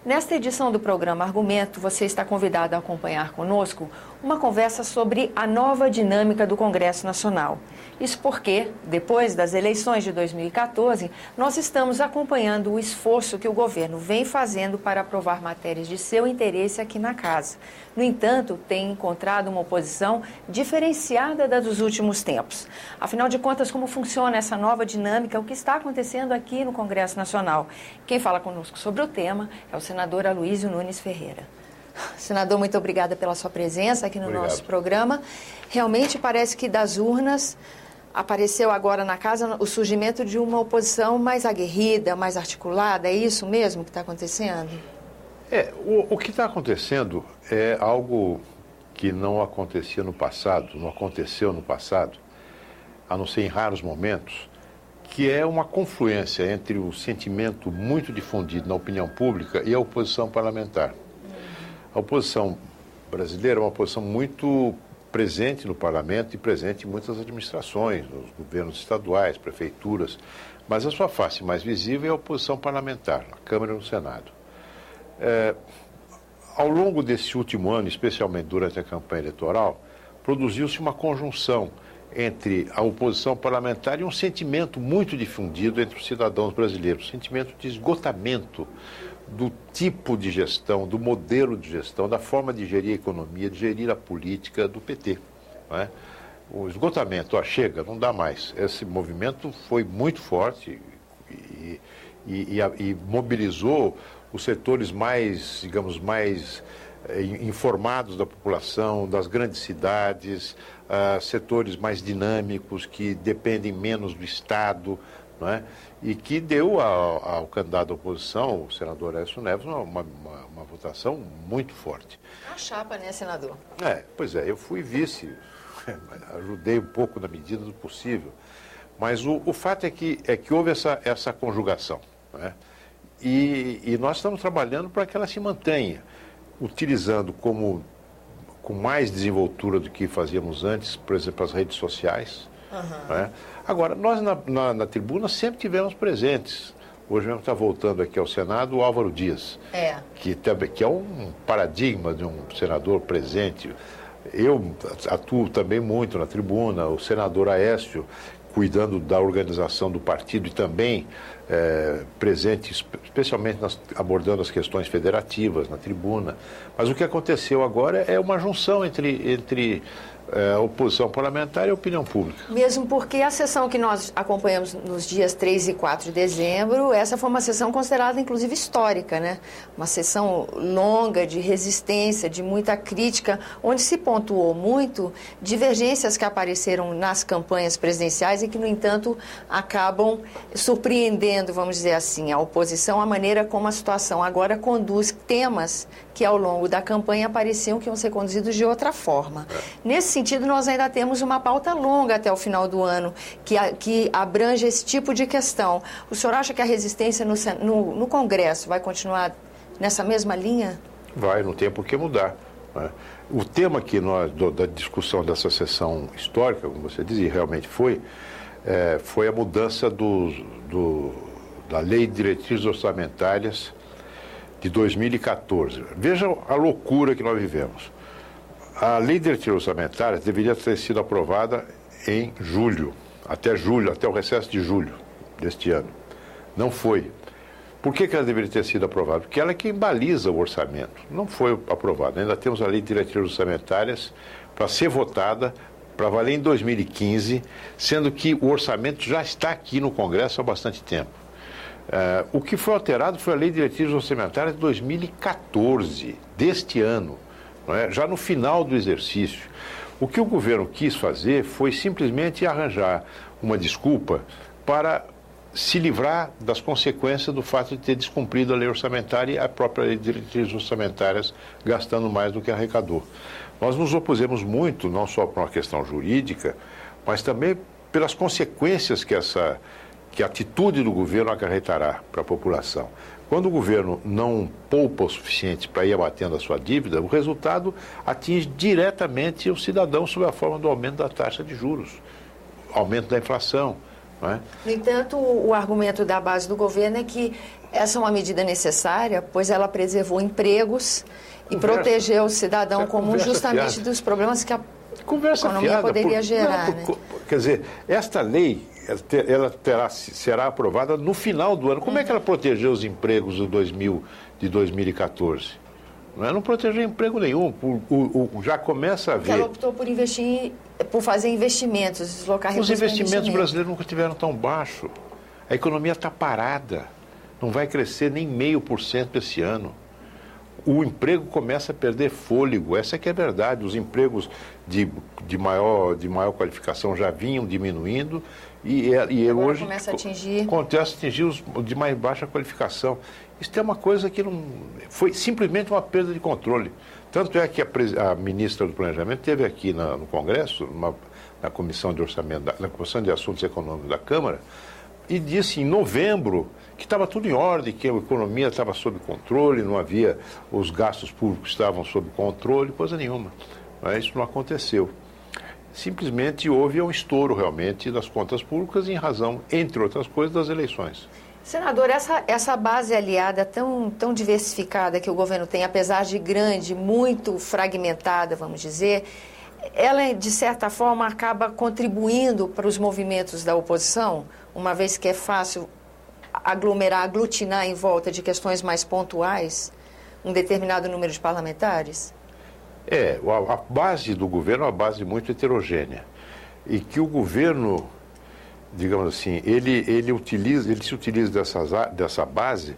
Nesta edição do programa Argumento, você está convidado a acompanhar conosco uma conversa sobre a nova dinâmica do Congresso Nacional. Isso porque, depois das eleições de 2014, nós estamos acompanhando o esforço que o governo vem fazendo para aprovar matérias de seu interesse aqui na Casa. No entanto, tem encontrado uma oposição diferenciada da dos últimos tempos. Afinal de contas, como funciona essa nova dinâmica, o que está acontecendo aqui no Congresso Nacional? Quem fala conosco sobre o tema é o senador Aloysio Nunes Ferreira. Senador, muito obrigada pela sua presença aqui no nosso programa. Realmente parece que das urnas apareceu agora na Casa o surgimento de uma oposição mais aguerrida, mais articulada. É isso mesmo que está acontecendo? O que está acontecendo é algo que não acontecia no passado, não aconteceu no passado, a não ser em raros momentos, que é uma confluência entre o sentimento muito difundido na opinião pública e a oposição parlamentar. A oposição brasileira é uma oposição muito presente no parlamento e presente em muitas administrações, nos governos estaduais, prefeituras, mas a sua face mais visível é a oposição parlamentar, na Câmara e no Senado. Ao longo desse último ano, especialmente durante a campanha eleitoral, produziu-se uma conjunção entre a oposição parlamentar e um sentimento muito difundido entre os cidadãos brasileiros, um sentimento de esgotamento do tipo de gestão, do modelo de gestão, da forma de gerir a economia, de gerir a política do PT. Não é? O esgotamento, chega, não dá mais. Esse movimento foi muito forte e mobilizou os setores mais, digamos, mais informados da população, das grandes cidades, setores mais dinâmicos, que dependem menos do Estado, não é? E que deu ao candidato da oposição, o senador Aécio Neves, uma votação muito forte. A chapa, né, senador? Pois é, eu fui vice, ajudei um pouco na medida do possível, mas o fato é que houve essa conjugação, não é? E nós estamos trabalhando para que ela se mantenha, utilizando com mais desenvoltura do que fazíamos antes, por exemplo, as redes sociais. Uhum. Né? Agora, nós na tribuna sempre tivemos presentes. Hoje mesmo está voltando aqui ao Senado o Álvaro Dias, que é um paradigma de um senador presente. Eu atuo também muito na tribuna, o senador Aécio, cuidando da organização do partido e também presente, especialmente abordando as questões federativas na tribuna. Mas o que aconteceu agora é uma junção entre a oposição parlamentar e a opinião pública. Mesmo porque a sessão que nós acompanhamos nos dias 3 e 4 de dezembro, essa foi uma sessão considerada, inclusive, histórica, né? Uma sessão longa, de resistência, de muita crítica, onde se pontuou muito divergências que apareceram nas campanhas presidenciais e que, no entanto, acabam surpreendendo, vamos dizer assim, a oposição, a maneira como a situação agora conduz temas que, ao longo da campanha, pareciam que iam ser conduzidos de outra forma. Nesse sentido, nós ainda temos uma pauta longa até o final do ano, que abrange esse tipo de questão. O senhor acha que a resistência no Congresso vai continuar nessa mesma linha? Vai, não tem por que mudar. Né? O tema que da discussão dessa sessão histórica, como você diz, e realmente foi a mudança da Lei de Diretrizes Orçamentárias de 2014. Veja a loucura que nós vivemos. A Lei de Diretrizes Orçamentárias deveria ter sido aprovada em julho, até o recesso de julho deste ano. Não foi. Por que ela deveria ter sido aprovada? Porque ela é quem baliza o orçamento. Não foi aprovada. Ainda temos a Lei de Diretrizes Orçamentárias para ser votada, para valer em 2015, sendo que o orçamento já está aqui no Congresso há bastante tempo. O que foi alterado foi a Lei de Diretrizes Orçamentárias de 2014, deste ano, não é? Já no final do exercício. O que o governo quis fazer foi simplesmente arranjar uma desculpa para se livrar das consequências do fato de ter descumprido a lei orçamentária e a própria Lei de Diretrizes Orçamentárias, gastando mais do que arrecadou. Nós nos opusemos muito, não só por uma questão jurídica, mas também pelas consequências que a atitude do governo acarretará para a população. Quando o governo não poupa o suficiente para ir abatendo a sua dívida, o resultado atinge diretamente o cidadão sob a forma do aumento da taxa de juros, aumento da inflação, não é? No entanto, o argumento da base do governo é que essa é uma medida necessária, pois ela preservou empregos e protegeu o cidadão comum justamente dos problemas que a economia poderia gerar. Quer dizer, esta lei ela será aprovada no final do ano. Como é que ela protegeu os empregos de 2014? Não protegeu emprego nenhum. Já começa a ver. Ela optou por fazer investimentos, deslocar recursos. Os investimentos brasileiros nunca estiveram tão baixos. A economia está parada. Não vai crescer nem 0,5% esse ano. O emprego começa a perder fôlego, essa é que é a verdade. Os empregos de maior qualificação já vinham diminuindo e hoje começa a atingir os de mais baixa qualificação. Isso é uma coisa que não foi simplesmente uma perda de controle. Tanto é que a ministra do Planejamento esteve aqui no Congresso, na Comissão de Orçamento, na Comissão de Assuntos Econômicos da Câmara, e disse em novembro que estava tudo em ordem, que a economia estava sob controle, não havia, os gastos públicos estavam sob controle, coisa nenhuma. Mas isso não aconteceu. Simplesmente houve um estouro realmente das contas públicas em razão, entre outras coisas, das eleições. Senador, essa base aliada tão diversificada que o governo tem, apesar de grande, muito fragmentada, vamos dizer, ela, de certa forma, acaba contribuindo para os movimentos da oposição, uma vez que é fácil aglutinar em volta de questões mais pontuais um determinado número de parlamentares? A base do governo é uma base muito heterogênea. E que o governo, digamos assim, ele se utiliza dessa base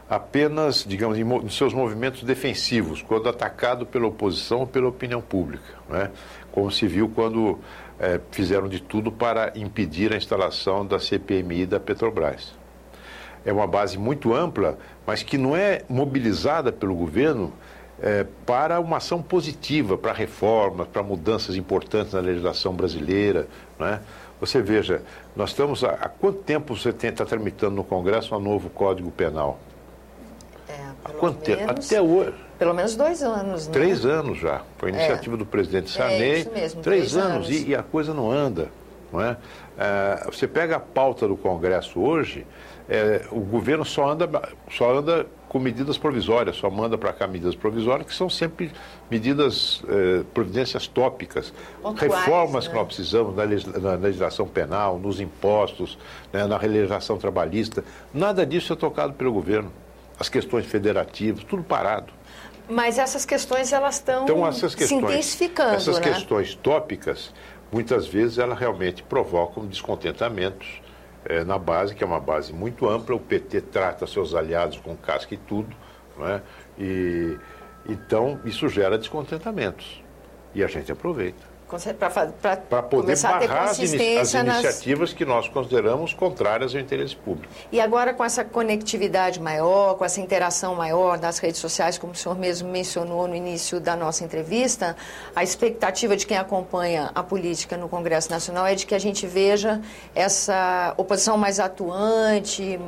apenas, digamos, nos seus movimentos defensivos, quando atacado pela oposição ou pela opinião pública, né? Como se viu quando fizeram de tudo para impedir a instalação da CPMI da Petrobras. É uma base muito ampla, mas que não é mobilizada pelo governo para uma ação positiva, para reformas, para mudanças importantes na legislação brasileira, né? Você veja, nós estamos há quanto tempo você está tramitando no Congresso um novo Código Penal? Há quanto tempo? Até hoje. Pelo menos 2 anos, né? 3 anos já. Foi a iniciativa do presidente Sarney. Isso mesmo, 3 anos. E a coisa não anda. Não é? Você pega a pauta do Congresso hoje, o governo só anda com medidas provisórias, só manda para cá medidas provisórias, que são sempre medidas, providências tópicas, pontuais, reformas, né? Que nós precisamos na legislação penal, nos impostos, né, na legislação trabalhista. Nada disso é tocado pelo governo. As questões federativas, tudo parado. Mas essas questões, elas estão se intensificando, essas né? questões tópicas, muitas vezes, elas realmente provocam descontentamentos na base, que é uma base muito ampla. O PT trata seus aliados com casca e tudo, não é? Então, isso gera descontentamentos. E a gente aproveita. Para poder barrar as iniciativas que nós consideramos contrárias ao interesse público. E agora, com essa conectividade maior, com essa interação maior das redes sociais, como o senhor mesmo mencionou no início da nossa entrevista, a expectativa de quem acompanha a política no Congresso Nacional é de que a gente veja essa oposição mais atuante,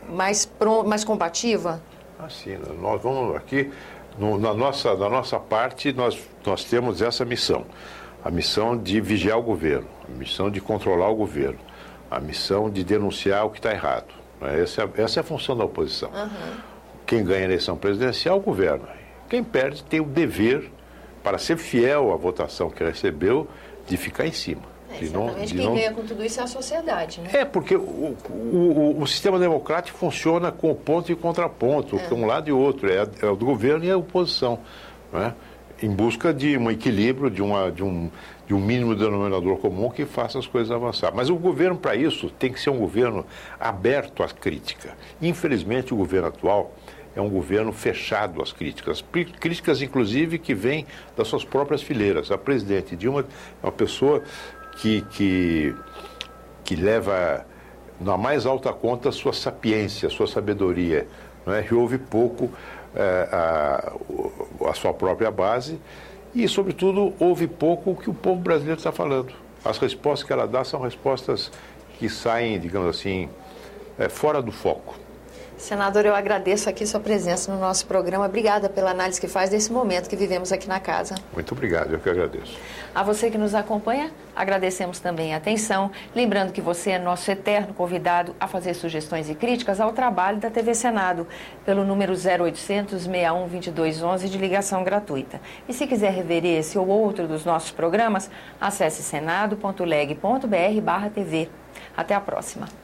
mais combativa? Sim, nós vamos aqui, na nossa parte, nós temos essa missão. A missão de vigiar o governo, a missão de controlar o governo, a missão de denunciar o que está errado. Essa é a função da oposição. Uhum. Quem ganha a eleição presidencial é o governo. Quem perde tem o dever, para ser fiel à votação que recebeu, de ficar em cima. Exatamente, quem ganha com tudo isso é a sociedade, né? Porque o sistema democrático funciona com ponto e contraponto, com um lado e outro, é o do governo e a oposição, né? Em busca de um equilíbrio, de um mínimo denominador comum que faça as coisas avançar. Mas o governo, para isso, tem que ser um governo aberto à crítica. Infelizmente, o governo atual é um governo fechado às críticas. Críticas, inclusive, que vêm das suas próprias fileiras. A presidente Dilma é uma pessoa que leva na mais alta conta a sua sapiência, a sua sabedoria, não é? E ouve pouco a sua própria base e, sobretudo, ouve pouco o que o povo brasileiro está falando. As respostas que ela dá são respostas que saem, digamos assim, fora do foco. Senador, eu agradeço aqui sua presença no nosso programa. Obrigada pela análise que faz desse momento que vivemos aqui na casa. Muito obrigado, eu que agradeço. A você que nos acompanha, agradecemos também a atenção. Lembrando que você é nosso eterno convidado a fazer sugestões e críticas ao trabalho da TV Senado, pelo número 0800 61 2211 de ligação gratuita. E se quiser rever esse ou outro dos nossos programas, acesse senado.leg.br/TV. Até a próxima.